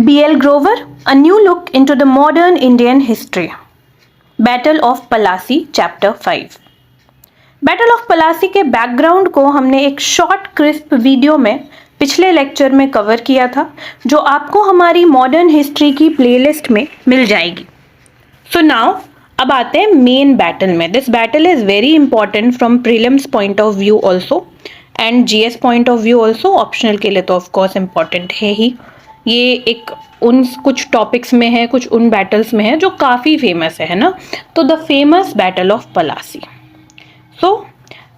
B.L. Grover, A New Look into the Modern Indian History. Battle of Plassey chapter 5। Battle of Plassey के background को हमने एक short crisp video में पिछले lecture में कवर किया था, जो आपको हमारी मॉडर्न हिस्ट्री की प्लेलिस्ट में मिल जाएगी। सो नाउ अब आते हैं मेन बैटल में। This battle is very important from prelims point of view also and GS point of view also. Optional के लिए तो ऑफकोर्स इम्पॉर्टेंट है ही। ये एक उन कुछ टॉपिक्स में है, कुछ उन बैटल्स में है जो काफ़ी फेमस है ना। तो the famous battle of Plassey. So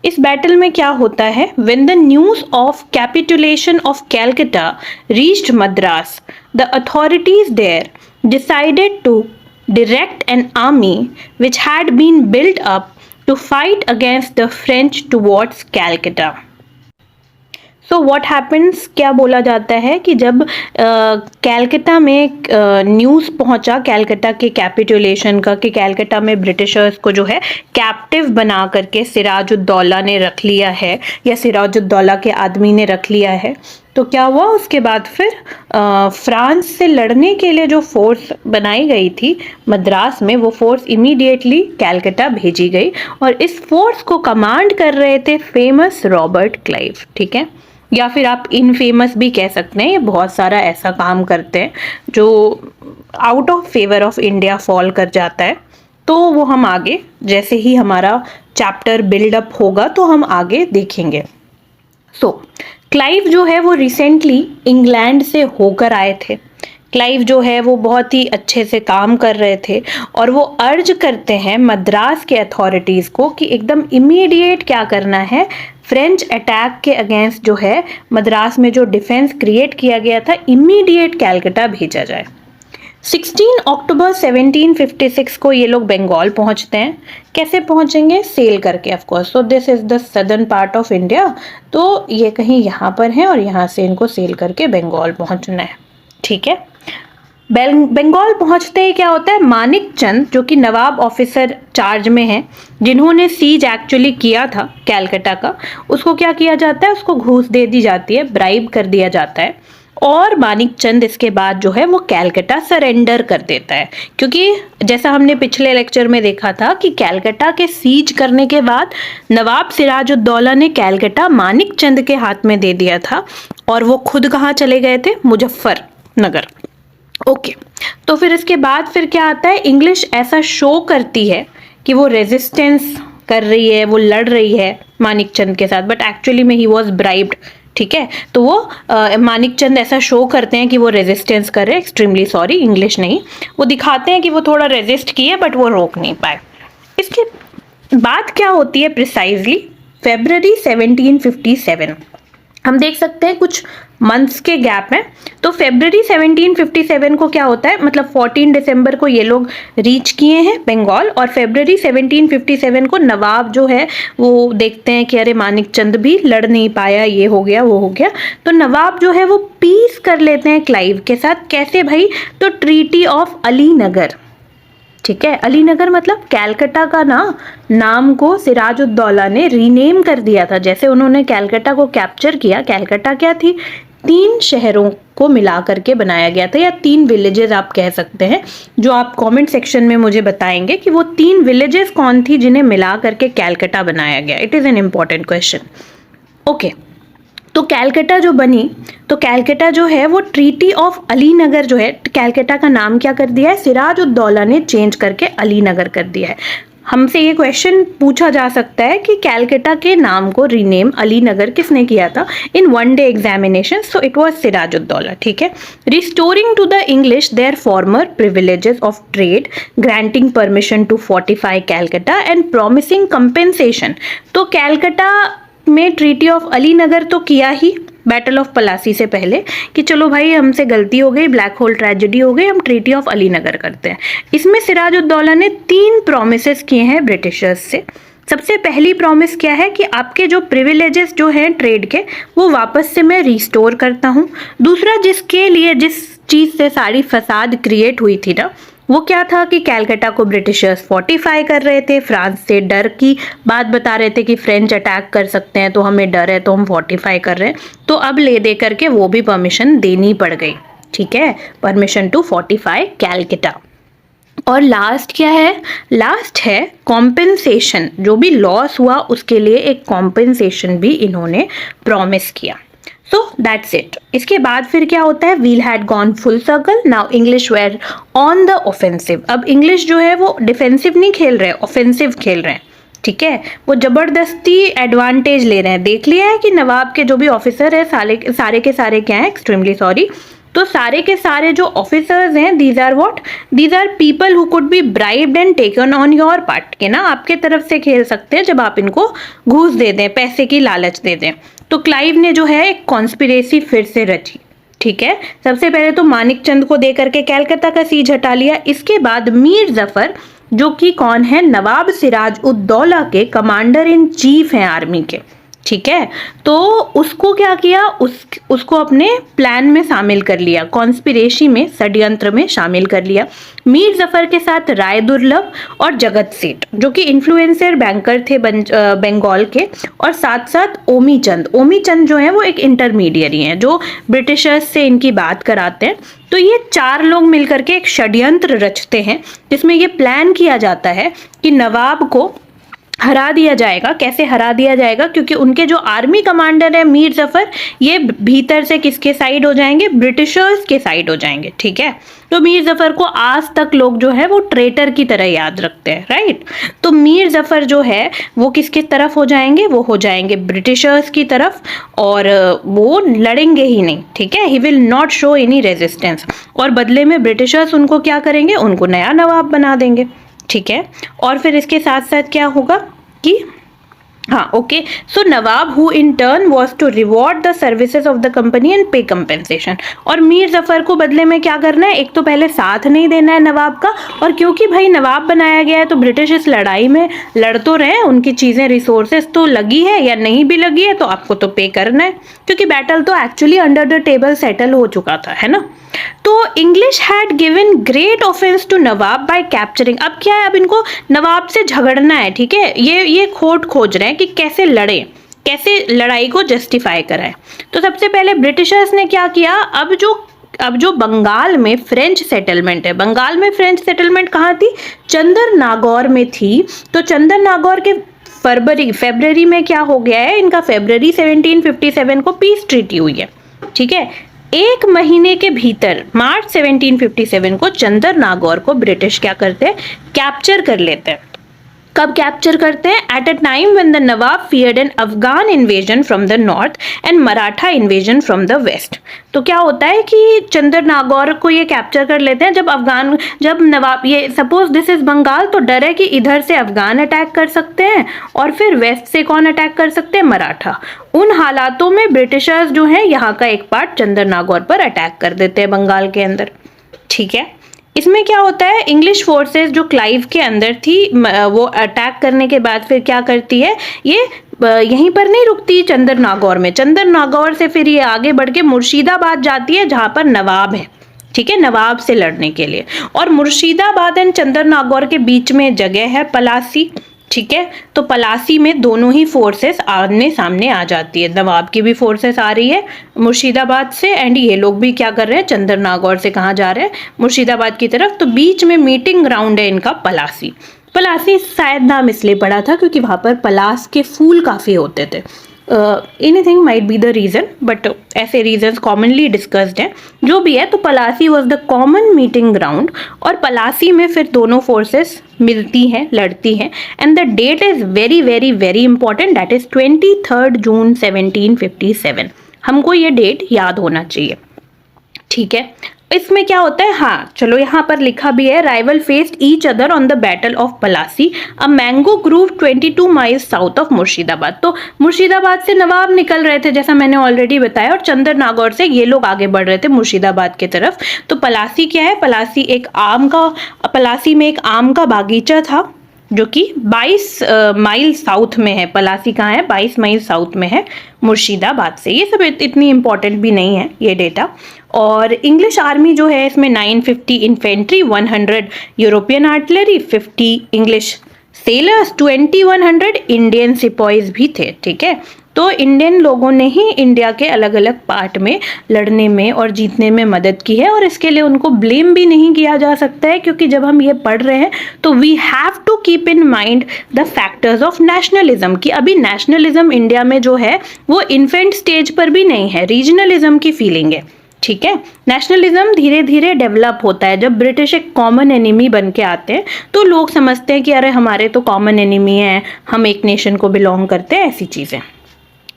इस बैटल में क्या होता है, when the news of capitulation of Calcutta reached Madras, the authorities there decided to direct an army which had been built up to fight against the French towards Calcutta. So what happens, क्या बोला जाता है कि जब कैलकाटा में न्यूज़ पहुंचा कैलकाटा के capitulation का, कि कैलकाटा में ब्रिटिशर्स को जो है कैप्टिव बना करके सिराजुद्दौला ने रख लिया है या सिराजुद्दौला के आदमी ने रख लिया है, तो क्या हुआ उसके बाद फिर फ्रांस से लड़ने के लिए जो फोर्स बनाई गई थी मद्रास में, वो फोर्स इमीडिएटली कैलकाटा भेजी गई और इस फोर्स को कमांड कर रहे थे फेमस रॉबर्ट क्लाइव। ठीक है, या फिर आप इनफेमस भी कह सकते हैं। ये बहुत सारा ऐसा काम करते हैं जो out of favour of India fall कर जाता है, तो वो हम आगे जैसे ही हमारा चैप्टर बिल्डअप होगा तो हम आगे देखेंगे। सो क्लाइव जो है वो रिसेंटली इंग्लैंड से होकर आए थे। क्लाइव जो है वो बहुत ही अच्छे से काम कर रहे थे और वो अर्ज करते हैं मद्रास के अथॉरिटीज़ को कि एकदम इमीडिएट क्या करना है, फ्रेंच अटैक के अगेंस्ट जो है मद्रास में जो डिफेंस क्रिएट किया गया था, इमीडिएट कैलकाटा भेजा जाए। 16 अक्टूबर 1756 को ये लोग बंगाल पहुंचते हैं। कैसे पहुंचेंगे? सेल करके of course. So this is the southern part of India, तो ये कहीं यहाँ पर है और यहाँ से इनको सेल करके बंगाल पहुंचना है। ठीक है, बंगाल पहुंचते ही क्या होता है, मानिक चंद जो कि नवाब ऑफिसर चार्ज में हैं, जिन्होंने सीज एक्चुअली किया था कैलकाटा का, उसको क्या किया जाता है, उसको घूस दे दी जाती है, ब्राइब कर दिया जाता है और मानिक चंद इसके बाद जो है वो कैलकाटा सरेंडर कर देता है। क्योंकि जैसा हमने पिछले लेक्चर में देखा था कि कैलकाटा के सीज करने के बाद नवाब सिराजुद्दौला ने कैलकाटा मानिक चंद के हाथ में दे दिया था और वो खुद कहाँ चले गए थे, मुजफ्फरनगर। ओके, तो फिर इसके बाद फिर क्या आता है, इंग्लिश ऐसा शो करती है कि वो रेजिस्टेंस कर रही है, वो लड़ रही है मानिक चंद के साथ, बट एक्चुअली में ही वॉज ब्राइब्ड। ठीक है, तो वो मानिक चंद ऐसा शो करते हैं कि वो रेजिस्टेंस कर रहे हैं। एक्सट्रीमली सॉरी, इंग्लिश नहीं, वो दिखाते हैं कि वो थोड़ा रेजिस्ट किए बट वो रोक नहीं पाए। इसके बाद क्या होती है प्रिसाइजली, फरवरी 1757 हम देख सकते हैं कुछ मंथ्स के गैप में। तो फरवरी 1757 को क्या होता है, मतलब 14 दिसंबर को ये लोग रीच किए हैं बंगाल और फरवरी 1757 को नवाब जो है वो देखते हैं कि अरे मानिक चंद भी लड़ नहीं पाया, ये हो गया वो हो गया, तो नवाब जो है वो पीस कर लेते हैं क्लाइव के साथ। कैसे भाई, तो ट्रीटी ऑफ अलीनगर। ठीक है, अलीनगर मतलब कैलकाटा का नाम को सिराजुद्दौला ने रीनेम कर दिया था। जैसे उन्होंने कैलकाटा को कैप्चर किया, कैलकाटा क्या थी, 3 शहरों को मिला करके बनाया गया था, या 3 विलेजेस आप कह सकते हैं, जो आप कमेंट सेक्शन में मुझे बताएंगे कि वो 3 विलेजेस कौन थी जिन्हें मिला करके कैलकाटा बनाया गया। It is an important question. Okay, तो कैलकाटा जो बनी, तो कैलकाटा जो है वो ट्रीटी ऑफ अलीनगर जो है, कैलकाटा का नाम क्या कर दिया है, सिराजुद्दौला ने चेंज करके अलीनगर कर दिया है। हमसे ये क्वेश्चन पूछा जा सकता है कि कैलकाटा के नाम को रीनेम अलीनगर किसने किया था in one day examination, so it was Sirajuddaula. ठीक है, restoring to the English their former privileges of trade, granting permission to fortify Calcutta and promising compensation. तो कैलकाटा में ट्रीटी ऑफ अलीनगर तो किया ही बैटल ऑफ पलासी से पहले कि चलो भाई हमसे गलती हो गई, ब्लैक होल ट्रेजेडी हो गई, हम ट्रीटी ऑफ अलीनगर करते हैं। इसमें सिराजुद्दौला ने 3 प्रॉमिसेस किए हैं ब्रिटिशर्स से। सबसे पहली प्रॉमिस क्या है कि आपके जो प्रिविलेजेस जो हैं ट्रेड के, वो वापस से मैं रिस्टोर करता हूँ। दूसरा, जिसके लिए जिस चीज़ से सारी फसाद क्रिएट हुई थी ना, वो क्या था कि कैलकाटा को ब्रिटिशर्स फोर्टिफाई कर रहे थे, फ्रांस से डर की बात बता रहे थे कि फ्रेंच अटैक कर सकते हैं, तो हमें डर है तो हम फोर्टिफाई कर रहे हैं। तो अब ले दे करके वो भी परमिशन देनी पड़ गई। ठीक है, परमिशन टू फोर्टिफाई कैलकटा। और लास्ट क्या है, लास्ट है कॉम्पेंसेशन, जो भी लॉस हुआ उसके लिए एक कॉम्पेंसेशन भी इन्होंने प्रॉमिस किया। So that's it. इसके बाद फिर क्या होता है, wheel had gone full circle, now English were on the offensive. अब इंग्लिश जो है वो डिफेंसिव नहीं खेल रहे, ऑफेंसिव खेल रहे हैं, ठीक है, वो जबरदस्ती एडवांटेज ले रहे हैं। देख लिया है कि नवाब के जो भी ऑफिसर है सारे के सारे क्या है, एक्सट्रीमली सॉरी, तो सारे के सारे जो ऑफिसर्स हैं, these are what, these are people who could be bribed and taken on your part, के ना आपके तरफ से खेल सकते हैं जब आप इनको घूस दे दें, पैसे की लालच दे दें। तो क्लाइव ने जो है एक कॉन्स्पिरेसी फिर से रची, ठीक है। सबसे पहले तो मानिक चंद को दे करके कैलकाता का सीज हटा लिया। इसके बाद मीर जफर, जो कि कौन है, नवाब सिराज उद दौला के कमांडर इन चीफ हैं आर्मी के, ठीक है, तो उसको क्या किया, उसको अपने प्लान में शामिल कर लिया, कॉन्स्पिरेसी में, षड्यंत्र में शामिल कर लिया। मीर जफर के साथ राय दुर्लभ और जगत सेठ, जो कि इन्फ्लुएंसर बैंकर थे बंगाल के, और साथ साथ ओमी चंद जो है वो एक इंटरमीडियरी हैं जो ब्रिटिशर्स से इनकी बात कराते हैं। तो ये 4 लोग मिलकर के एक षड्यंत्र रचते हैं, जिसमें ये प्लान किया जाता है कि नवाब को हरा दिया जाएगा। कैसे हरा दिया जाएगा, क्योंकि उनके जो आर्मी कमांडर है मीर जफर, ये भीतर से किसके साइड हो जाएंगे, ब्रिटिशर्स के साइड हो जाएंगे, ठीक है। तो मीर जफर को आज तक लोग जो है वो ट्रेटर की तरह याद रखते हैं, राइट। तो मीर जफर जो है वो किसके तरफ हो जाएंगे, वो हो जाएंगे ब्रिटिशर्स की तरफ, और वो लड़ेंगे ही नहीं, ठीक है, he will not show any resistance, और बदले में ब्रिटिशर्स उनको क्या करेंगे, उनको नया नवाब बना देंगे, ठीक है। और फिर इसके साथ साथ क्या होगा कि हाँ, okay, so nawab who in turn was to reward the services of the company and pay compensation. और मीर जफर को बदले में क्या करना है, एक तो पहले साथ नहीं देना है नवाब का, और क्योंकि भाई नवाब बनाया गया है तो ब्रिटिश इस लड़ाई में लड़ तो रहे, उनकी चीज़ें रिसोर्सेज तो लगी है या नहीं भी लगी है तो आपको तो पे करना है, क्योंकि बैटल तो actually under the table settle हो चुका था, है ना। तो English had given great offence to nawab by capturing. अब क्या है, अब इनको नवाब से झगड़ना है, ठीक है, ये खोट खोज रहे हैं कि कैसे लड़े, कैसे लड़ाई को जस्टिफाई कराए। तो सबसे पहले ब्रिटिशर्स ने क्या किया, अब जो बंगाल में फ्रेंच सेटलमेंट है, बंगाल में फ्रेंच सेटलमेंट कहाँ थी, चंदर नागौर में थी। तो चंदर नागौर के फरवरी में क्या हो गया है, इनका फरवरी 1757 को पीस ट्रीटी हुई है, ठीक है। 1 महीने के भीतर मार्च 1757 को चंदर नागौर को ब्रिटिश क्या करते हैं, कैप्चर कर लेते हैं। कब कैप्चर करते हैं, at a time when the nawab feared an Afghan invasion from the north and Maratha invasion from the west. तो क्या होता है कि चंदर नागौर को ये कैप्चर कर लेते हैं जब नवाब, ये सपोज दिस इज बंगाल, तो डर है कि इधर से अफगान अटैक कर सकते हैं और फिर वेस्ट से कौन अटैक कर सकते हैं, मराठा। उन हालातों में ब्रिटिशर्स जो हैं यहाँ का एक पार्ट चंदर नागौर पर अटैक कर देते हैं बंगाल के अंदर, ठीक है। इसमें क्या होता है, इंग्लिश फोर्सेस जो क्लाइव के अंदर थी वो अटैक करने के बाद फिर क्या करती है, ये यहीं पर नहीं रुकती चंदर नागौर में, चंदर नागौर से फिर ये आगे बढ़ के मुर्शिदाबाद जाती है जहाँ पर नवाब है, ठीक है, नवाब से लड़ने के लिए। और मुर्शिदाबाद एंड चंदर नागौर के बीच में जगह है पलासी, ठीक है। तो पलासी में दोनों ही फोर्सेस आमने सामने आ जाती है, नवाब की भी फोर्सेस आ रही है मुर्शिदाबाद से, एंड ये लोग भी क्या कर रहे हैं, चंदर नागौर से कहाँ जा रहे हैं, मुर्शिदाबाद की तरफ। तो बीच में मीटिंग ग्राउंड है इनका पलासी। पलासी शायद नाम इसलिए पड़ा था क्योंकि वहाँ पर पलास के फूल काफ़ी होते थे। Anything might be the reason, but ऐसे रीजंस कॉमनली डिस्कस्ड हैं, जो भी है। तो Plassey was the common meeting ground, और पलासी में फिर दोनों फोर्सेस मिलती हैं, लड़ती हैं, and the that is very very very important, that is 23 जून 1757। हमको ये डेट याद होना चाहिए, ठीक है। इसमें क्या होता है, हाँ चलो यहाँ पर लिखा भी है, rival faced each other on the battle of Plassey, a mango grove 22 miles south of Murshidabad. तो मुर्शिदाबाद से नवाब निकल रहे थे जैसा मैंने ऑलरेडी बताया, और चंदर नागौर से ये लोग आगे बढ़ रहे थे मुर्शिदाबाद की तरफ। तो पलासी क्या है, पलासी में एक आम का बागीचा था जो कि 22 माइल साउथ में है। पलासी कहाँ है, 22 माइल साउथ में है मुर्शिदाबाद से। ये सब इतनी इंपॉर्टेंट भी नहीं है ये डेटा। और इंग्लिश आर्मी जो है इसमें 950 infantry, 100 European artillery, 50 English sellers, 2100 Indian sepoys भी थे, ठीक है। तो इंडियन लोगों ने ही इंडिया के अलग अलग पार्ट में लड़ने में और जीतने में मदद की है, और इसके लिए उनको ब्लेम भी नहीं किया जा सकता है, क्योंकि जब हम ये पढ़ रहे हैं तो we have to keep in mind the factors of nationalism, कि अभी नेशनलिज्म इंडिया में जो है वो इन्फेंट स्टेज पर भी नहीं है, रीजनलिज्म की फीलिंग है। ठीक है, नेशनलिज्म धीरे धीरे डेवलप होता है। जब ब्रिटिश एक कॉमन एनिमी बन के आते हैं तो लोग समझते हैं कि अरे हमारे तो कॉमन एनिमी है, हम एक नेशन को बिलोंग करते हैं, ऐसी चीजें।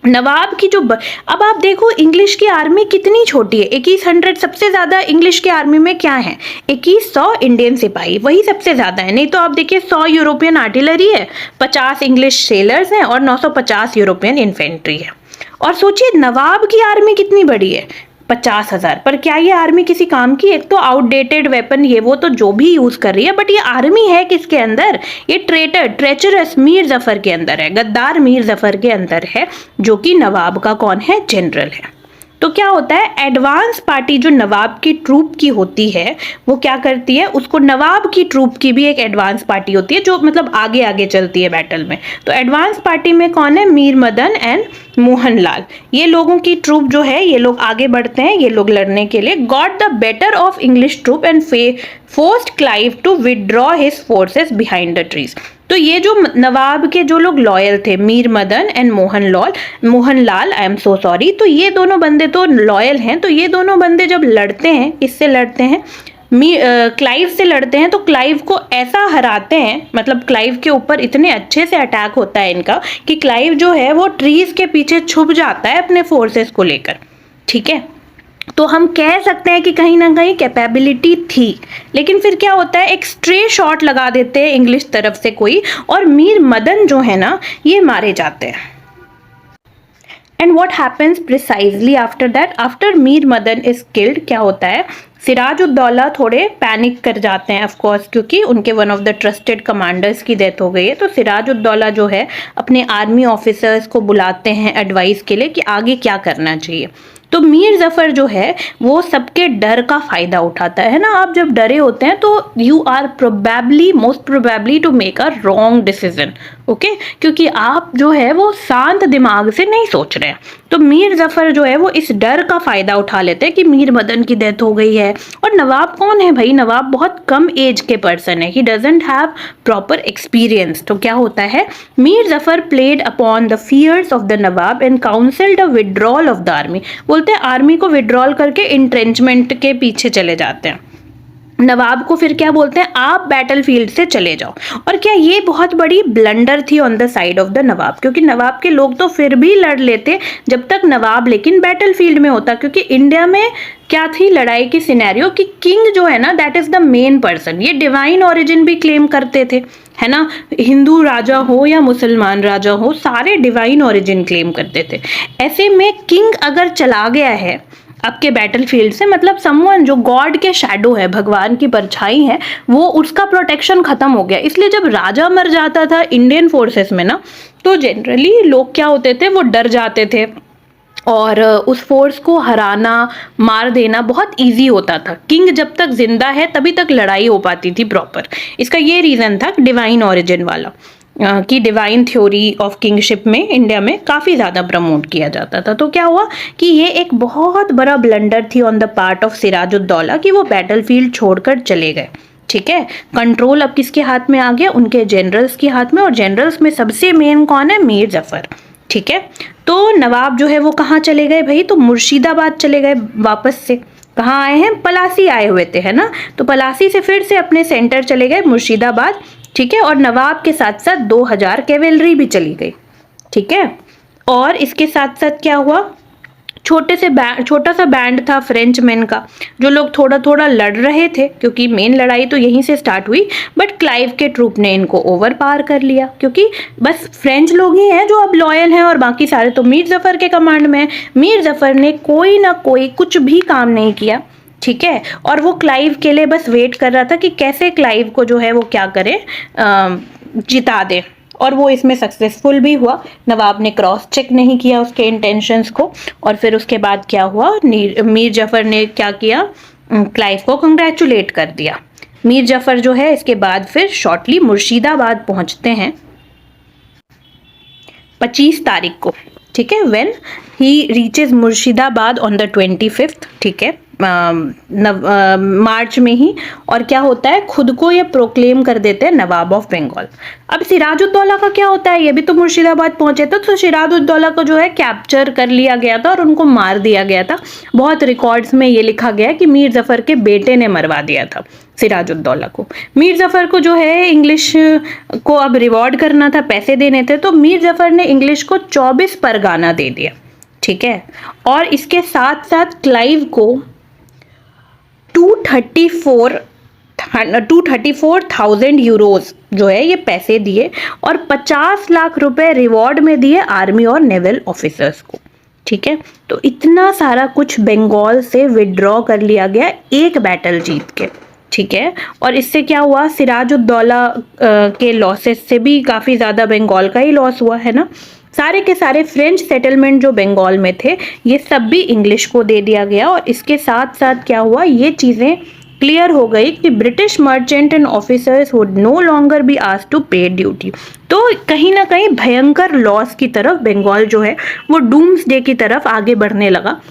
नवाब की जो अब आप देखो इंग्लिश की आर्मी कितनी छोटी है, 2100, सबसे ज्यादा इंग्लिश की आर्मी में क्या है, 2100 इंडियन सिपाही, वही सबसे ज्यादा है। नहीं तो आप देखिए 100 यूरोपियन आर्टिलरी है, 50 इंग्लिश सेलर्स हैं और 950 यूरोपियन इन्फेंट्री है। और सोचिए नवाब की आर्मी कितनी बड़ी है, 50,000। पर क्या ये आर्मी किसी काम की? एक तो आउटडेटेड वेपन ये वो तो जो भी यूज कर रही है, बट ये आर्मी है किसके अंदर? ये ट्रेचरस मीर जफर के अंदर है, गद्दार मीर जफर के अंदर है, जो कि नवाब का कौन है? जनरल है। तो क्या होता है, एडवांस पार्टी जो नवाब की ट्रूप की होती है वो क्या करती है, उसको नवाब की ट्रूप की भी एक एडवांस पार्टी होती है जो मतलब आगे आगे चलती है बैटल में। तो एडवांस पार्टी में कौन है? मीर मदन एंड मोहन लाल, ये लोगों की ट्रूप जो है, ये लोग आगे बढ़ते हैं, ये लोग लड़ने के लिए। Got the better of English troop and forced Clive to withdraw his forces behind the trees. तो ये जो नवाब के जो लोग लॉयल थे, Mir Madan and Mohan Lal, I am so sorry, तो ये दोनों बंदे तो लॉयल हैं। तो ये दोनों बंदे जब लड़ते हैं, इससे लड़ते हैं, क्लाइव से लड़ते हैं, तो क्लाइव को ऐसा हराते हैं, मतलब क्लाइव के ऊपर इतने अच्छे से अटैक होता है इनका कि क्लाइव जो है वो ट्रीज के पीछे छुप जाता है अपने फोर्सेस को लेकर। ठीक है, तो हम कह सकते हैं कि कहीं ना कहीं कैपेबिलिटी थी, लेकिन फिर क्या होता है, एक स्ट्रे शॉट लगा देते हैं इंग्लिश तरफ से कोई, और मीर मदन जो है ना ये मारे जाते हैं। And what happens precisely after that, after Mir Madan is killed, क्या होता है, सिराजुद्दौला थोड़े पैनिक कर जाते हैं, ऑफ कोर्स, क्योंकि उनके one of the trusted commanders की डेथ हो गई है। तो सिराजुद्दौला जो है अपने आर्मी ऑफिसर्स को बुलाते हैं एडवाइस के लिए कि आगे क्या करना चाहिए। तो मीर जफर जो है वो सबके डर का फायदा उठाता है ना। आप जब डरे होते हैं तो you are probably, most probably to make a wrong decision, okay, क्योंकि आप जो है वो शांत दिमाग से नहीं सोच रहे हैं। तो मीर जफर जो है वो इस डर का फायदा उठा लेते हैं कि मीर मदन की डेथ हो गई है। और नवाब कौन है भाई, नवाब बहुत कम एज के पर्सन है, he doesn't have proper experience. तो क्या होता है, Mir Jafar played upon the fears of the nawab and counselled a withdrawal of the army, बोलते हैं आर्मी को विड्रॉल करके इंट्रेंचमेंट के पीछे चले जाते हैं। नवाब को फिर क्या बोलते हैं, आप बैटलफील्ड से चले जाओ। और क्या ये बहुत बड़ी ब्लंडर थी on the side of the nawab, क्योंकि नवाब के लोग तो फिर भी लड़ लेते जब तक नवाब लेकिन बैटलफील्ड में होता, क्योंकि इंडिया में क्या थी लड़ाई की सिनेरियो कि किंग जो है ना that is the main person. ये डिवाइन ओरिजिन भी क्लेम करते थे, है ना, हिंदू राजा हो या मुसलमान राजा हो, सारे डिवाइन ओरिजिन क्लेम करते थे। ऐसे में किंग अगर चला गया है आपके बैटलफील्ड से, मतलब समवन जो गॉड के शैडो है, भगवान की परछाई है, वो उसका प्रोटेक्शन खत्म हो गया। इसलिए जब राजा मर जाता था इंडियन फोर्सेस में ना, तो जनरली लोग क्या होते थे, वो डर जाते थे और उस फोर्स को हराना, मार देना बहुत इजी होता था। किंग जब तक जिंदा है तभी तक लड़ाई हो पाती थी प्रॉपर। इसका ये रीजन था डिवाइन ओरिजिन वाला, कि डिवाइन थ्योरी ऑफ किंगशिप में इंडिया में काफ़ी ज़्यादा प्रमोट किया जाता था। तो क्या हुआ कि ये एक बहुत बड़ा ब्लंडर थी on the part of Sirajuddaula कि वो बैटलफील्ड छोड़कर चले गए। ठीक है, कंट्रोल अब किसके हाथ में आ गया, उनके जनरल्स के हाथ में, और जनरल्स में सबसे मेन कौन है, मीर जफर। ठीक है, तो नवाब जो है वो कहाँ चले गए भाई, तो मुर्शिदाबाद चले गए वापस से। कहाँ आए हैं, पलासी आए हुए थे, है ना, तो पलासी से फिर से अपने सेंटर चले गए मुर्शिदाबाद। ठीक है, और नवाब के साथ साथ 2000 कैवेलरी भी चली गई। ठीक है, और इसके साथ साथ क्या हुआ, छोटा सा बैंड था फ्रेंच मैन का, जो लोग थोड़ा थोड़ा लड़ रहे थे, क्योंकि मेन लड़ाई तो यहीं से स्टार्ट हुई, बट क्लाइव के ट्रूप ने इनको ओवर पार कर लिया, क्योंकि बस फ्रेंच लोग ही हैं जो अब लॉयल हैं और बाकी सारे तो मीर जफर के कमांड में हैं। मीर जफर ने कोई ना कोई कुछ भी काम नहीं किया। ठीक है, और वो क्लाइव के लिए बस वेट कर रहा था कि कैसे क्लाइव को जो है वो क्या करे, जिता दे, और वो इसमें सक्सेसफुल भी हुआ। नवाब ने क्रॉस चेक नहीं किया उसके इंटेंशंस को, और फिर उसके बाद क्या हुआ, मीर जफर ने क्या किया, क्लाइव को कंग्रेचुलेट कर दिया। मीर जफर जो है इसके बाद फिर शॉर्टली मुर्शिदाबाद पहुंचते हैं 25 तारीख को। ठीक है, when he reaches Murshidabad on the 25th, ठीक है, मार्च में ही। और क्या होता है, खुद को ये प्रोक्लेम कर देते हैं नवाब ऑफ बंगाल। अब सिराजुद्दौला का क्या होता है, ये भी तो मुर्शिदाबाद पहुंचे थे, तो सिराजुद्दौला को जो है कैप्चर कर लिया गया था और उनको मार दिया गया था। बहुत रिकॉर्ड्स में ये लिखा गया है कि मीर जफर के बेटे ने मरवा दिया था सिराजुद्दौला को। मीर जफर को जो है इंग्लिश को अब रिवॉर्ड करना था, पैसे देने थे, तो मीर जफर ने इंग्लिश को 24 परगाना दे दिया, ठीक है। और इसके साथ साथ क्लाइव को 234,000 यूरोज जो है ये पैसे दिए और 50 लाख रुपए रिवॉर्ड में दिए आर्मी और नेवल ऑफिसर्स को, ठीक है। तो इतना सारा कुछ बंगाल से विड्रॉ कर लिया गया एक बैटल जीत के, ठीक है। और इससे क्या हुआ, सिराजुद्दौला के लॉसेस से भी काफ़ी ज़्यादा बंगाल का ही लॉस हुआ है ना। सारे के सारे फ्रेंच सेटलमेंट जो बंगाल में थे ये सब भी इंग्लिश को दे दिया गया। और इसके साथ साथ क्या हुआ, ये चीज़ें क्लियर हो गई कि British merchant and officers would no longer be asked to pay duty. तो कहीं ना कहीं भयंकर लॉस की तरफ बंगाल जो है वो डूम्सडे की तरफ आगे बढ़ने लगा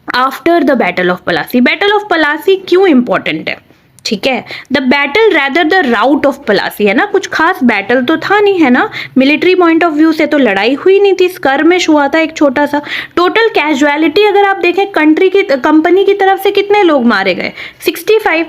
after the battle of Plassey. Battle of Plassey क्यों इंपॉर्टेंट है, ठीक है। The battle rather the rout of Plassey, है ना, कुछ खास बैटल तो था नहीं, है ना। मिलिट्री पॉइंट ऑफ व्यू से तो लड़ाई हुई नहीं थी, स्कर्मिश हुआ था एक छोटा सा। टोटल कैजुअलिटी अगर आप देखें कंपनी की तरफ से कितने लोग मारे गए, 65,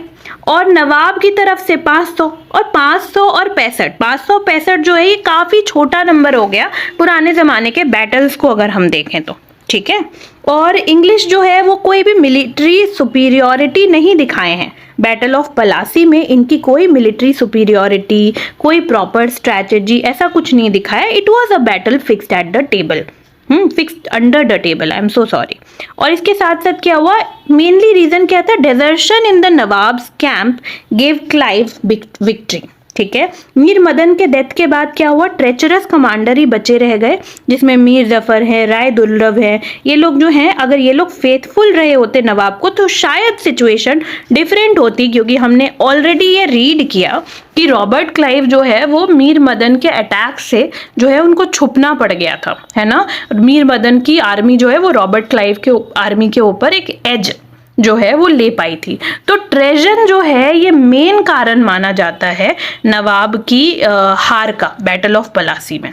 और नवाब की तरफ से 500 और 565 जो है ये काफी छोटा नंबर हो गया पुराने जमाने के बैटल्स को अगर हम देखें तो, ठीक है। और इंग्लिश जो है वो कोई भी मिलिट्री सुपीरियॉरिटी नहीं दिखाए हैं। बैटल ऑफ पलासी में इनकी कोई मिलिट्री सुपीरियॉरिटी, कोई प्रॉपर स्ट्रैटेजी, ऐसा कुछ नहीं दिखाया। It was a battle fixed at the table, fixed under the table, I am so sorry. और इसके साथ साथ क्या हुआ, मेनली रीजन क्या था, desertion in the nawabs camp gave Clive victory, ठीक है। मीर मदन के डेथ के बाद क्या हुआ, ट्रेचरस कमांडर ही बचे रह गए, जिसमें मीर जफर है, राय दुर्लभ है। ये लोग जो हैं, अगर ये लोग फेथफुल रहे होते नवाब को तो शायद सिचुएशन डिफरेंट होती, क्योंकि हमने ऑलरेडी ये रीड किया कि रॉबर्ट क्लाइव जो है वो मीर मदन के अटैक से जो है उनको छुपना पड़ गया था, है ना। मीर मदन की आर्मी जो है वो रॉबर्ट क्लाइव के आर्मी के ऊपर एक एज जो है वो ले पाई थी। तो ट्रेजन जो है ये मेन कारण माना जाता है नवाब की हार का बैटल ऑफ पलासी में,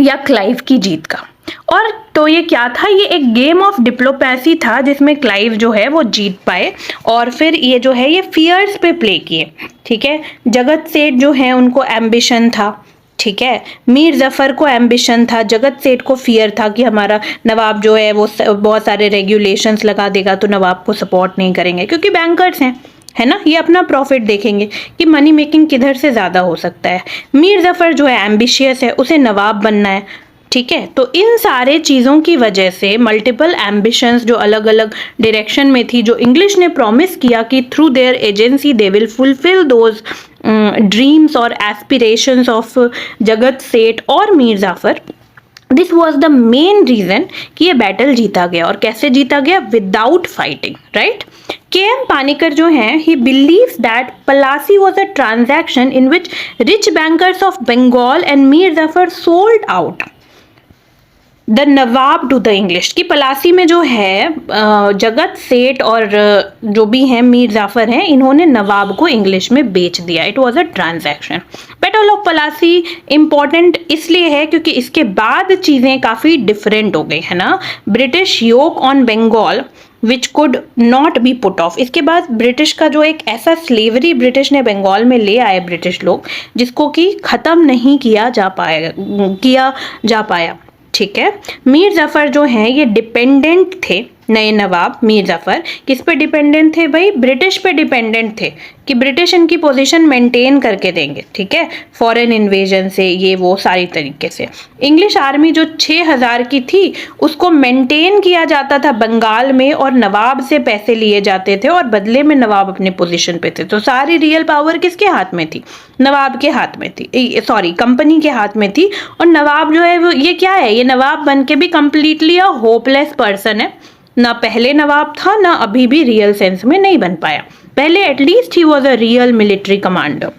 या क्लाइव की जीत का। और तो ये क्या था, ये एक गेम ऑफ डिप्लोमेसी था जिसमें क्लाइव जो है वो जीत पाए। और फिर ये जो है ये फियर्स पे प्ले किए, ठीक है। जगत सेठ जो है उनको एम्बिशन था, ठीक है। मीर जफर को एम्बिशन था, जगत सेठ को फियर था कि हमारा नवाब जो है वो बहुत सारे रेगुलेशंस लगा देगा तो नवाब को सपोर्ट नहीं करेंगे, क्योंकि बैंकर्स हैं, है ना, ये अपना प्रॉफिट देखेंगे कि मनी मेकिंग किधर से ज़्यादा हो सकता है। मीर जफर जो है एम्बिशियस है, उसे नवाब बनना है, ठीक है। तो इन सारे चीज़ों की वजह से मल्टीपल एम्बिशंस जो अलग अलग डायरेक्शन में थी, जो इंग्लिश ने प्रॉमिस किया कि through their agency they will fulfil those dreams और एस्पिरेशंस ऑफ जगत सेठ और Mir Jafar, this was the main reason कि ये बैटल जीता गया। और कैसे जीता गया, without fighting, right. K M. Panikkar जो हैं, he believes that Palasi was a transaction in which rich bankers of Bengal and Mir Zafar sold out the nawab to the English. की पलासी में जो है जगत सेठ और जो भी हैं मीर जाफर हैं, इन्होंने नवाब को इंग्लिश में बेच दिया। It was a transaction. Battle of Plassey important इसलिए है क्योंकि इसके बाद चीज़ें काफ़ी डिफरेंट हो गई, है ना। British yoke on Bengal which could not be put off. इसके बाद ब्रिटिश का जो एक ऐसा स्लेवरी ब्रिटिश ने बंगाल में ले आए ब्रिटिश लोग, जिसको कि ख़त्म नहीं किया जा पाया, ठीक है। मीर जाफर जो हैं ये डिपेंडेंट थे, नए नवाब मीर जाफर किस पे डिपेंडेंट थे भाई, ब्रिटिश पे डिपेंडेंट थे कि ब्रिटिश इनकी पोजीशन मेंटेन करके देंगे, ठीक है, फॉरेन इन्वेजन से, ये वो सारी तरीके से। इंग्लिश आर्मी जो 6000 की थी उसको मेंटेन किया जाता था बंगाल में, और नवाब से पैसे लिए जाते थे और बदले में नवाब अपने पोजीशन पे थे। तो सारी रियल पावर किसके हाथ में थी, नवाब के हाथ में थी, सॉरी कंपनी के हाथ में थी। और नवाब जो है वो ये क्या है, ये नवाब बन के भी कंप्लीटली अ होपलेस पर्सन है। ना पहले नवाब था, ना अभी भी रियल सेंस में नहीं बन पाया। पहले at least he was a real military commander.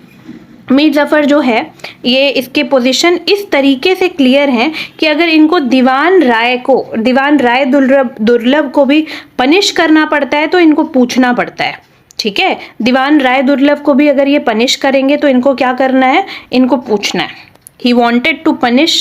Mir Zafar जो है ये इसके पोजीशन इस तरीके से क्लियर हैं कि अगर इनको दीवान राय दुर्लभ को भी पनिश करना पड़ता है तो इनको पूछना पड़ता है, ठीक है। दीवान राय दुर्लभ को भी अगर ये पनिश करेंगे तो इनको क्या करना है, इनको पूछना है। He wanted to punish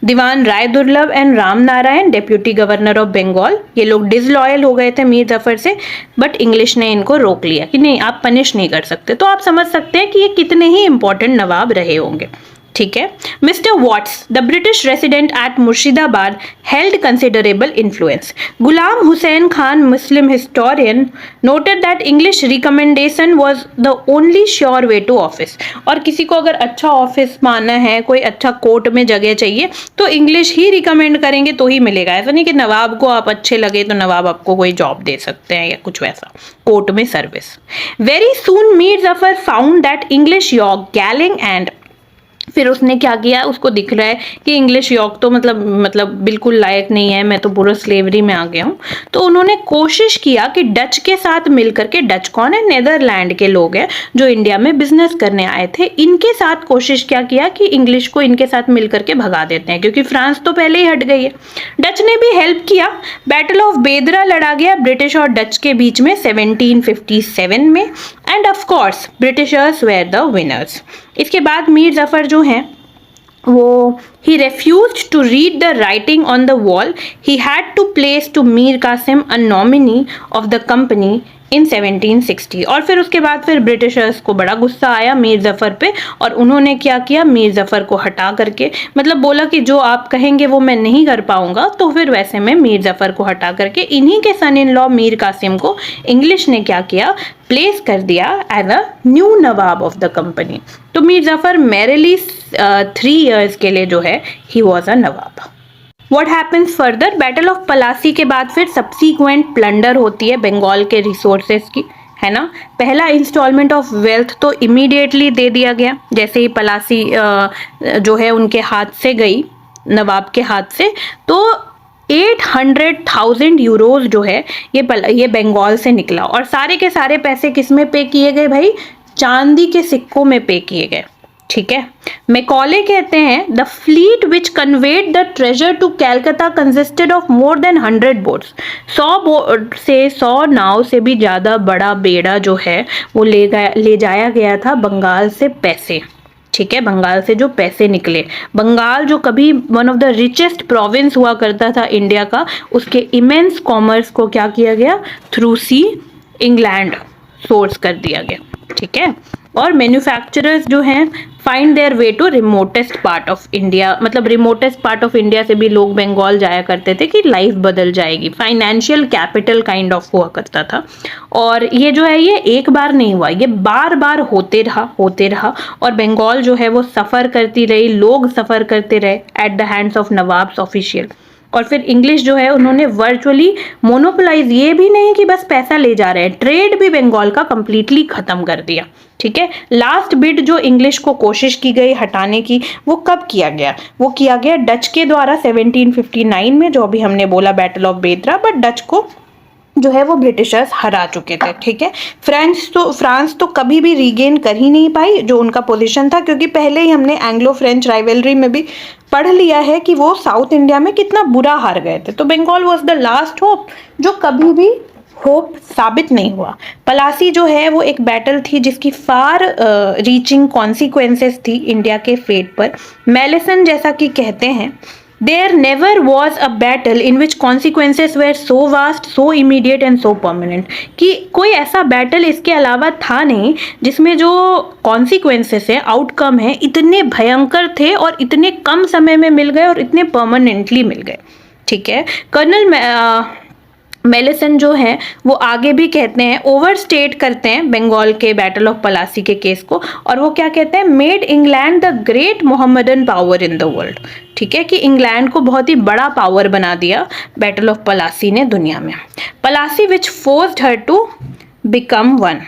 Diwan Rai Durlabh and Ram Narayan, deputy governor of Bengal. ये लोग डिसलॉयल हो गए थे मीर जफर से, बट इंग्लिश ने इनको रोक लिया कि नहीं, आप पनिश नहीं कर सकते। तो आप समझ सकते हैं कि ये कितने ही इंपॉर्टेंट नवाब रहे होंगे, ठीक है। Mr Watts, the British resident at Murshidabad, held considerable influence. Ghulam Husain Khan, Muslim historian, noted that English recommendation was the only sure way to office. और किसी को अगर अच्छा ऑफिस पाना है, कोई अच्छा कोर्ट में जगह चाहिए, तो इंग्लिश ही रिकमेंड करेंगे तो ही मिलेगा। ऐसा नहीं कि नवाब को आप अच्छे लगे तो नवाब आपको कोई जॉब दे सकते हैं या कुछ वैसा, कोर्ट में service. Very soon Mir Jafar found that English yoke, galling and, फिर उसने क्या किया, उसको दिख रहा है कि इंग्लिश यॉर्क तो मतलब बिल्कुल लायक नहीं है, मैं तो पूरा स्लेवरी में आ गया हूँ। तो उन्होंने कोशिश किया कि डच के साथ मिलकर के, डच कौन है, नेदरलैंड के लोग हैं जो इंडिया में बिजनेस करने आए थे, इनके साथ कोशिश क्या किया कि इंग्लिश को इनके साथ मिलकर के भगा देते हैं, क्योंकि फ्रांस तो पहले ही हट गई है। डच ने भी हेल्प किया। बैटल ऑफ बेदरा लड़ा गया ब्रिटिश और डच के बीच में 1757 में, and of course Britishers were the winners. इसके बाद मीर जफर जो हैं वो he refused to read the writing on the wall. He had to place to Mir Qasim a nominee of the company in 1760। और फिर उसके बाद फिर ब्रिटिशर्स को बड़ा गुस्सा आया मीर जफ़र पे, और उन्होंने क्या किया, मीर जफ़र को हटा करके, मतलब बोला कि जो आप कहेंगे वो मैं नहीं कर पाऊंगा, तो फिर वैसे में मीर जफ़र को हटा करके इन्हीं के son in law Mir Qasim को इंग्लिश ने क्या किया, प्लेस कर दिया as a new nawab of the company. तो मीर जफ़र मैरिली 3 years के लिए जो है he was a nawab. What happens further? Battle of Plassey के बाद फिर सब्सीक्वेंट प्लंडर होती है बंगाल के रिसोर्सेज की, है ना। पहला इंस्टॉलमेंट ऑफ वेल्थ तो इमीडिएटली दे दिया गया, जैसे ही पलासी जो है उनके हाथ से गई, नवाब के हाथ से, तो 800,000 यूरोज जो है ये बंगाल से निकला। और सारे के सारे पैसे किस में पे किए गए भाई, चांदी के सिक्कों में पे किए गए, ठीक है। मैकॉले कहते हैं the fleet which conveyed the treasure to Calcutta consisted of more than 100 boats. 100 नाव से भी ज़्यादा बड़ा बेड़ा जो है वो ले जाया गया था बंगाल से पैसे, ठीक है। बंगाल से जो पैसे निकले, बंगाल जो कभी one of the richest province हुआ करता था इंडिया का, उसके इमेंस कॉमर्स को क्या किया गया, थ्रू सी इंग्लैंड सोर्स कर दिया गया, ठीक है। और मैन्युफैक्चरर्स जो हैं find their way to remotest part of India, मतलब रिमोटेस्ट पार्ट ऑफ इंडिया से भी लोग बंगाल जाया करते थे कि लाइफ बदल जाएगी। फाइनेंशियल कैपिटल काइंड ऑफ हुआ करता था। और ये जो है ये एक बार नहीं हुआ, ये बार बार होते रहा और बंगाल जो है वो सफ़र करती रही, लोग सफ़र करते रहे at the hands of nawabs official. और फिर इंग्लिश जो है उन्होंने वर्चुअली मोनोपोलाइज, ये भी नहीं कि बस पैसा ले जा रहे हैं, ट्रेड भी बंगाल का कंप्लीटली खत्म कर दिया, ठीक है। लास्ट बिट जो इंग्लिश को कोशिश की गई हटाने की, वो कब किया गया, वो किया गया डच के द्वारा 1759 में, जो अभी हमने बोला बैटल ऑफ बेदरा, बट डच को जो है वो ब्रिटिशर्स हरा चुके थे, ठीक है। फ्रांस तो कभी भी रीगेन कर ही नहीं पाई जो उनका पोजीशन था, क्योंकि पहले ही हमने एंग्लो फ्रेंच राइवलरी में भी पढ़ लिया है कि वो साउथ इंडिया में कितना बुरा हार गए थे। तो Bengal was the last hope जो कभी भी होप साबित नहीं हुआ। पलासी जो है वो एक बैटल थी जिसकी फार रीचिंग कॉन्सिक्वेंसेस थी इंडिया के फेट पर। मेलिसन जैसा कि कहते हैं, There never was a battle in which consequences were so vast, so immediate and so permanent। कि कोई ऐसा बैटल इसके अलावा था नहीं जिसमें जो consequences है, आउटकम है, इतने भयंकर थे और इतने कम समय में मिल गए और इतने परमानेंटली मिल गए, ठीक है। कर्नल मेलिसन जो है वो आगे भी कहते हैं, ओवरस्टेट करते हैं बंगाल के बैटल ऑफ पलासी के केस को, और वो क्या कहते हैं, made England the great Mohammedan power in the world, ठीक है, कि इंग्लैंड को बहुत ही बड़ा पावर बना दिया बैटल ऑफ पलासी ने दुनिया में। Plassey which forced her to become one.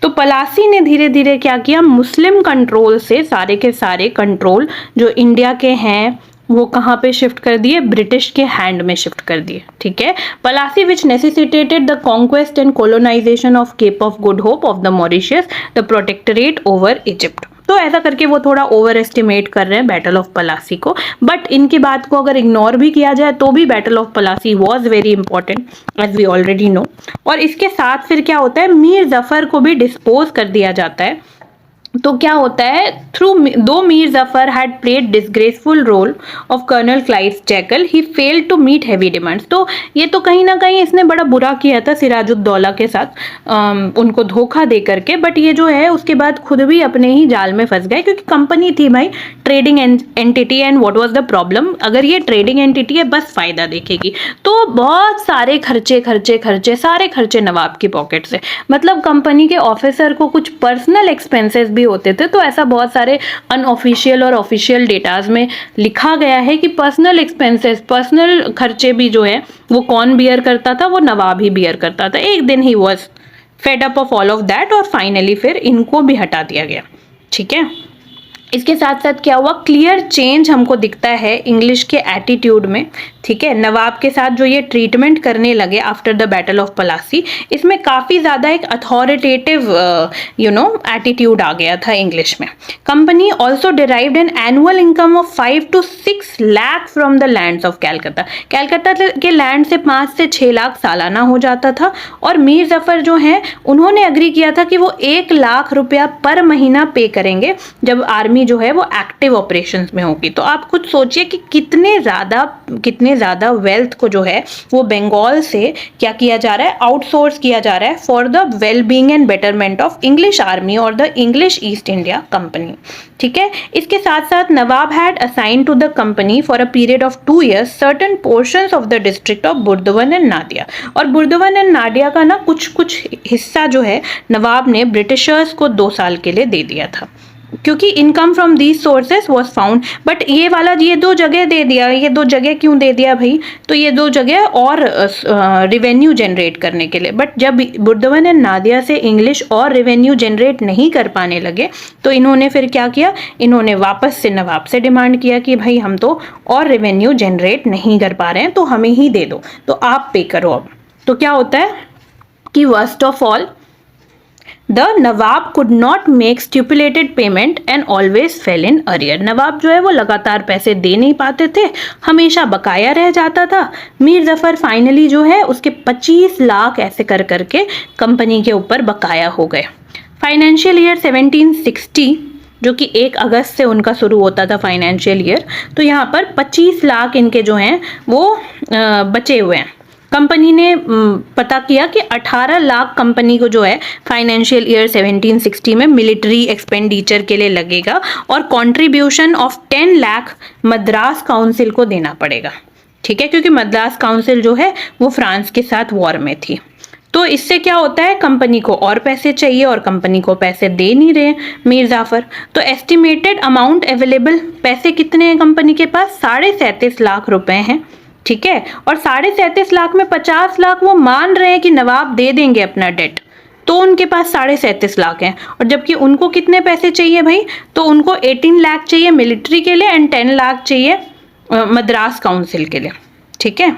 तो पलासी ने धीरे धीरे क्या किया, मुस्लिम कंट्रोल से सारे के सारे कंट्रोल जो इंडिया के हैं वो कहाँ पे शिफ्ट कर दिए, ब्रिटिश के हैंड में शिफ्ट कर दिए, ठीक है। Plassey which necessitated the conquest and colonisation of Cape of Good Hope of the Mauritius, the protectorate over Egypt. तो ऐसा करके वो थोड़ा ओवर एस्टिमेट कर रहे हैं बैटल ऑफ पलासी को, बट इनकी बात को अगर इग्नोर भी किया जाए तो भी battle of Plassey was very important as we already know. और इसके साथ फिर क्या होता है, मीर जफर को भी डिस्पोज कर दिया जाता है। तो क्या होता है, through though Mir Jafar had played disgraceful role of colonel Clive jackal, he failed to meet heavy demands. तो ये तो कहीं ना कहीं इसने बड़ा बुरा किया था सिराजुद्दौला के साथ, उनको धोखा दे करके, बट ये जो है उसके बाद खुद भी अपने ही जाल में फंस गए, क्योंकि कंपनी थी भाई trading entity, and what was the problem, अगर ये ट्रेडिंग एंटिटी है बस फायदा देखेगी, तो बहुत सारे खर्चे सारे खर्चे नवाब की पॉकेट से। मतलब कंपनी के ऑफिसर को कुछ पर्सनल एक्सपेंसेस भी होते थे, तो ऐसा बहुत सारे अनऑफिशियल और ऑफिशियल डेटाज में लिखा गया है कि पर्सनल एक्सपेंसेस, पर्सनल खर्चे भी जो है वो कौन बियर करता था, वो नवाब ही बियर करता था। एक दिन he was fed up of all of that, और फाइनली फिर इनको भी हटा दिया गया, ठीक है। इसके साथ साथ क्या हुआ, क्लियर चेंज हमको दिखता है इंग्लिश के एटीट्यूड में, ठीक है। नवाब के साथ जो ये ट्रीटमेंट करने लगे after the battle of Plassey, इसमें काफ़ी ज़्यादा एक अथॉरिटेटिव एटीट्यूड आ गया था इंग्लिश में। Company also derived an annual income of 5 to 6 lakh from the lands of Calcutta. Calcutta के लैंड से 5 से 6 लाख सालाना हो जाता था, और मीर जफर जो हैं उन्होंने अग्री किया था कि वो 1 लाख रुपया पर महीना पे करेंगे जब आर्मी जो है वो एक्टिव ऑपरेशंस में होगी। तो आप खुद सोचिए कि कितने ज़्यादा वेल्थ को जो है वो बंगाल से क्या किया जा रहा है, आउटसोर्स किया जा रहा है for the well being and betterment of English army और the English East India Company, ठीक है। इसके साथ साथ nawab had assigned to the company for a period of 2 years certain portions of the district of Burdwan and Nadia. और Burdwan and Nadia का ना कुछ हिस्सा जो है नवाब ने ब्रिटिशर्स को 2 साल के लिए दे दिया था, क्योंकि income from these sources was found. But ये वाला ये 2 जगह दे दिया, ये 2 जगह क्यों दे दिया भाई, तो ये 2 जगह और रेवेन्यू जनरेट करने के लिए। बट जब बुर्दवन एंड नादिया से इंग्लिश और रेवेन्यू जनरेट नहीं कर पाने लगे, तो इन्होंने फिर क्या किया, इन्होंने वापस से नवाब से डिमांड किया कि भाई हम तो और रेवेन्यू जनरेट नहीं कर पा रहे हैं, तो हमें ही दे दो, तो आप पे करो अब। तो क्या होता है कि worst of all the nawab could not make stipulated payment and always fail in arrear. नवाब जो है वो लगातार पैसे दे नहीं पाते थे, हमेशा बकाया रह जाता था। मीर जफर फाइनली जो है उसके 25 लाख ऐसे कर करके कंपनी के ऊपर बकाया हो गए। फाइनेंशियल ईयर 1760 जो कि 1 अगस्त से उनका शुरू होता था फाइनेंशियल ईयर, तो यहाँ पर 25 लाख इनके जो हैं वो बचे हुए हैं। कंपनी ने पता किया कि 18 लाख कंपनी को जो है फाइनेंशियल ईयर 1760 में मिलिट्री एक्सपेंडिचर के लिए लगेगा, और contribution of 10 lakh Madras council को देना पड़ेगा, ठीक है, क्योंकि मद्रास काउंसिल जो है वो फ्रांस के साथ वॉर में थी। तो इससे क्या होता है, कंपनी को और पैसे चाहिए और कंपनी को पैसे दे नहीं रहे मीर जाफर। तो एस्टिमेटेड अमाउंट अवेलेबल, पैसे कितने हैं कंपनी के पास, 37.5 लाख रुपए हैं, ठीक है। और 37.5 लाख में 50 लाख वो मान रहे हैं कि नवाब दे देंगे अपना डेट, तो उनके पास 37.5 लाख हैं। और जबकि उनको कितने पैसे चाहिए भाई, तो उनको 18 लाख चाहिए मिलिट्री के लिए एंड 10 लाख चाहिए मद्रास काउंसिल के लिए, ठीक है।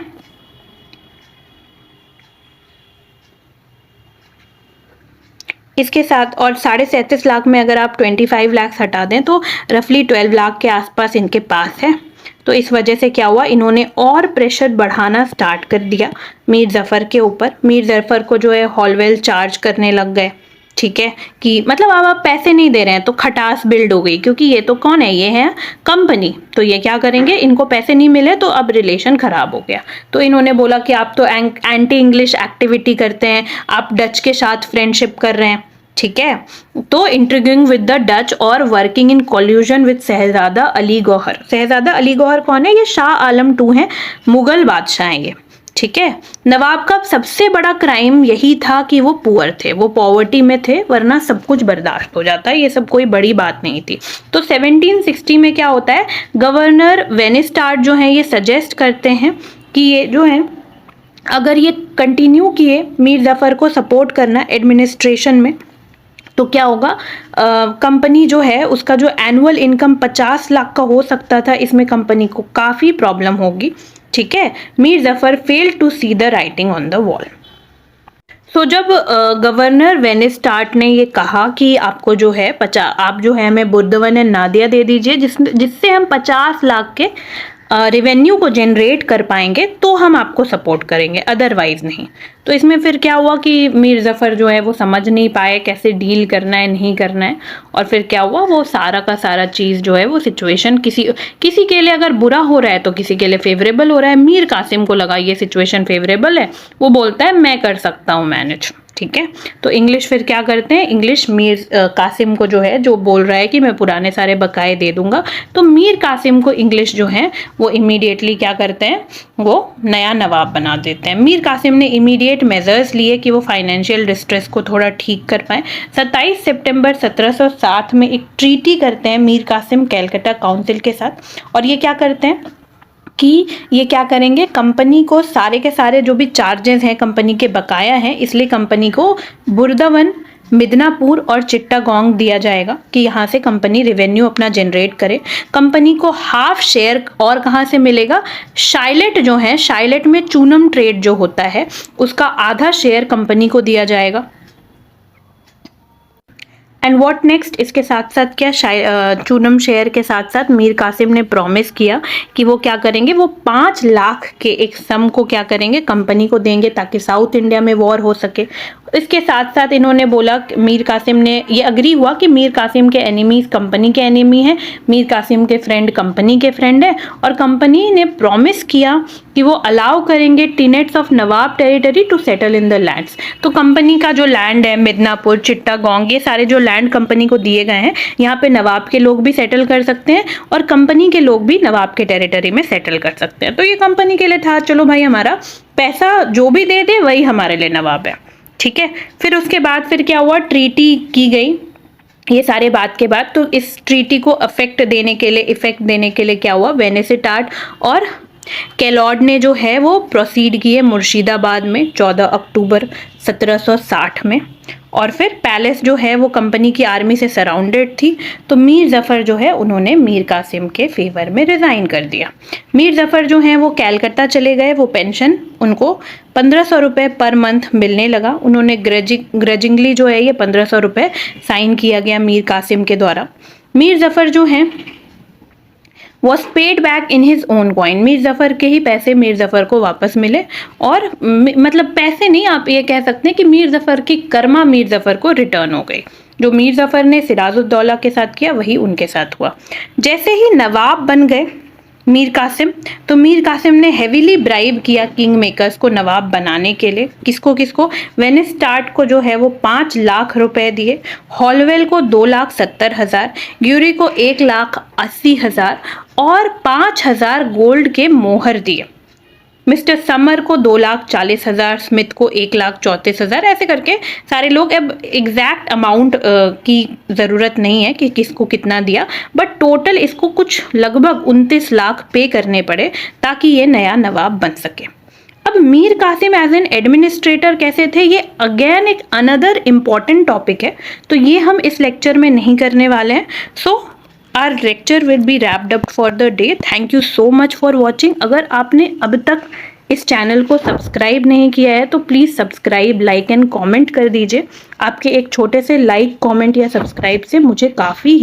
इसके साथ और 37.5 लाख में अगर आप 25 लाख हटा दें तो रफली 12 लाख के आसपास इनके पास है। तो इस वजह से क्या हुआ, इन्होंने और प्रेशर बढ़ाना स्टार्ट कर दिया मीर जफर के ऊपर। मीर जफर को जो है हॉलवेल चार्ज करने लग गए, ठीक है, कि मतलब अब आप पैसे नहीं दे रहे हैं, तो खटास बिल्ड हो गई, क्योंकि ये तो कौन है, ये है कंपनी, तो ये क्या करेंगे, इनको पैसे नहीं मिले तो अब रिलेशन खराब हो गया। तो इन्होंने बोला कि आप तो एंटी इंग्लिश एक्टिविटी करते हैं, आप डच के साथ फ्रेंडशिप कर रहे हैं, ठीक है। तो इंट्रीगिंग विद द डच और वर्किंग इन कोल्यूशन विद शहजादा अली गौहर। शहजादा अली गौहर कौन है, ये शाह आलम 2 हैं, मुगल बादशाह हैं ये, ठीक है। नवाब का सबसे बड़ा क्राइम यही था कि वो पुअर थे, वो पॉवर्टी में थे, वरना सब कुछ बर्दाश्त हो जाता है, ये सब कोई बड़ी बात नहीं थी। तो 1760 में क्या होता है, गवर्नर वेनिस्टार्ट जो हैं ये सजेस्ट करते हैं कि ये जो है अगर ये कंटिन्यू किए मीर जफर को सपोर्ट करना एडमिनिस्ट्रेशन में, तो क्या होगा, कंपनी जो है उसका जो एनुअल इनकम 50 लाख का हो सकता था, इसमें कंपनी को काफ़ी प्रॉब्लम होगी। ठीक है, Mir Jafar fail to see the writing on the wall. So जब गवर्नर वेनिस्टार्ट ने ये कहा कि आपको जो है आप जो है हमें बुर्दवन एंड नादिया दे दीजिए, जिससे हम 50 लाख के रेवेन्यू को जनरेट कर पाएंगे, तो हम आपको सपोर्ट करेंगे, अदरवाइज नहीं। तो इसमें फिर क्या हुआ कि मीर जफ़र जो है वो समझ नहीं पाए कैसे डील करना है, नहीं करना है, और फिर क्या हुआ, वो सारा का सारा चीज़ जो है वो सिचुएशन किसी के लिए अगर बुरा हो रहा है तो किसी के लिए फेवरेबल हो रहा है। मीर कासिम को लगा ये सिचुएशन फेवरेबल है, वो बोलता है मैं कर सकता हूँ मैनेज। ठीक है, तो इंग्लिश फिर क्या करते हैं, इंग्लिश मीर कासिम को जो है, जो बोल रहा है कि मैं पुराने सारे बकाए दे दूंगा, तो मीर कासिम को इंग्लिश जो है वो इमीडिएटली क्या करते हैं, वो नया नवाब बना देते हैं। मीर कासिम ने इमीडिएट मेजर्स लिए कि वो फाइनेंशियल डिस्ट्रेस को थोड़ा ठीक कर पाए। 27 सितंबर 1760 में एक ट्रीटी करते हैं मीर कासिम कैलकाटा काउंसिल के साथ, और ये क्या करते हैं कि ये क्या करेंगे, कंपनी को सारे के सारे जो भी चार्जेस हैं कंपनी के बकाया हैं, इसलिए कंपनी को बुर्दवन, मिदनापुर और चिट्टागोंग दिया जाएगा कि यहाँ से कंपनी रेवेन्यू अपना जनरेट करे। कंपनी को हाफ शेयर और कहाँ से मिलेगा, शाइलेट जो है, शाइलेट में चूनम ट्रेड जो होता है उसका आधा शेयर कंपनी को दिया जाएगा। एंड व्हाट नेक्स्ट, इसके साथ साथ क्या, चूनम शेयर के साथ साथ मीर कासिम ने प्रॉमिस किया कि वो क्या करेंगे, वो 5 लाख के एक सम को क्या करेंगे, कंपनी को देंगे ताकि साउथ इंडिया में वॉर हो सके। इसके साथ साथ इन्होंने बोला, मीर कासिम ने ये अग्री हुआ कि मीर कासिम के एनिमीज कंपनी के एनिमी हैं, मीर कासिम के फ्रेंड कंपनी के फ्रेंड है, और कंपनी ने प्रॉमिस किया कि वो अलाउ करेंगे tenants of nawab territory to settle in the lands. तो कंपनी का जो लैंड है, मिदनापुर, चिट्टागोंग, ये सारे जो लैंड कंपनी को दिए गए हैं, यहाँ पे नवाब के लोग भी सेटल कर सकते हैं और कंपनी के लोग भी नवाब के टेरिटरी में सेटल कर सकते हैं। तो ये कंपनी के लिए था, चलो भाई हमारा पैसा जो भी दे दे वही हमारे लिए नवाब है। ठीक है, फिर उसके बाद फिर क्या हुआ, ट्रीटी की गई। ये सारे बात के बाद तो इस ट्रीटी को इफेक्ट देने के लिए क्या हुआ, वेनिस्टार्ट और कैलॉड ने जो है वो प्रोसीड किए मुर्शिदाबाद में 14 अक्टूबर 1760 में, और फिर पैलेस जो है वो कंपनी की आर्मी से सराउंडेड थी, तो मीर जफ़र जो है उन्होंने मीर कासिम के फेवर में रिज़ाइन कर दिया। मीर जफ़र जो हैं वो कैलकाता चले गए, वो पेंशन उनको 1500 रुपये पर मंथ मिलने लगा। उन्होंने ग्रजिंगली जो है ये 1500 रुपये साइन किया गया मीर कासिम के द्वारा। मीर जफ़र जो हैं was paid back in his own coin, Mir Zafar के ही पैसे मीर जफ़र को वापस मिले, और मतलब पैसे नहीं, आप ये कह सकते हैं कि मीर जफ़र की कर्मा मीर जफ़र को रिटर्न हो गई। जो मीर जफ़र ने सिराजुद्दौला के साथ किया वही उनके साथ हुआ। जैसे ही नवाब बन गए मीर कासिम, तो मीर कासिम ने हेवीली ब्राइब किया किंग मेकर्स को नवाब बनाने के लिए। किसको, वेनिस्टार्ट को जो है वो 5 लाख रुपए दिए, हॉलवेल को 2,70,000, ग्यूरी को 1,80,000 और 5,000 गोल्ड के मोहर दिए। मिस्टर समर को 2,40,000, स्मिथ को 1,34,000, ऐसे करके सारे लोग, अब एग्जैक्ट अमाउंट की ज़रूरत नहीं है कि किसको कितना दिया, बट टोटल इसको कुछ लगभग 29 लाख पे करने पड़े ताकि ये नया नवाब बन सके। अब Mir Qasim as an administrator कैसे थे, ये अगेन एक अनदर इम्पॉर्टेंट टॉपिक है, तो ये हम इस लेक्चर में नहीं करने वाले हैं। सो our lecture will be wrapped up for the day. Thank you so much for watching. अगर आपने अब तक इस चैनल को सब्सक्राइब नहीं किया है तो please subscribe, like and comment कर दीजिए। आपके एक छोटे से लाइक, कमेंट या सब्सक्राइब से मुझे काफ़ी